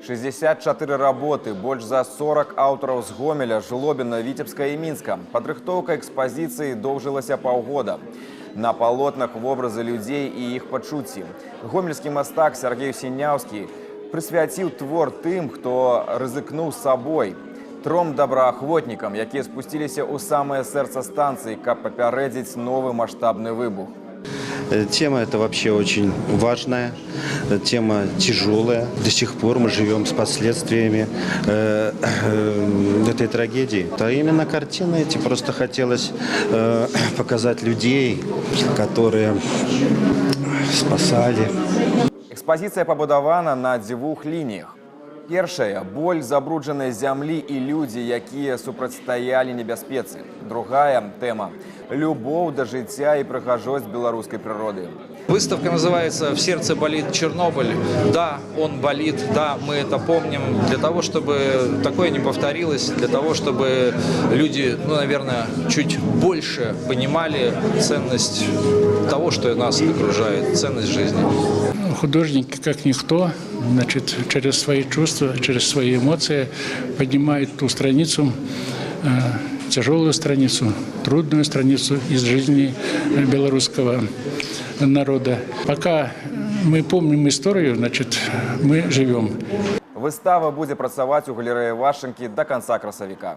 64 работы, больше за 40 аўтараў з Гомеля, Жлобіна, Віцебска і Мінска. Падрыхтоўка экспазіцыі доўжылася паўгода. На палотнах вобразы людзей і іх пачуцці. Гомельскі мастак Сергей Сіняўскі прысвяціў твор тым, хто рызыкнуў сабой. Тром добраахвотнікам, якія спусціліся ў самае сэрца станцыі, каб папярэдзіць новы маштабны выбух. Тема эта вообще очень важная, тема тяжелая. До сих пор мы живем с последствиями этой трагедии. А именно картины эти просто хотелось показать людей, которые спасали. Экспазіцыя пабудавана на дзвюх лініях. Першая – боль забруджанай зямлі і людзі, якія супрацьстаялі небяспецы. Другая тема – любоў да жыцця і прыгажосць беларускай прыроды. Выставка называется «В сердце болит Чернобыль». Да, он болит, да, мы это помним. Для того, чтобы такое не повторилось, для того, чтобы люди, наверное, чуть больше понимали ценность того, что нас окружает, ценность жизни. Художники, как никто, значит, через свои чувства, через свои эмоции поднимают ту страницу, тяжелую страницу, трудную страницу из жизни белорусского народа. Пока мы помним историю, значит, мы живем. Выстава будзе працаваць у галерэі Вашынкі да канца красавіка.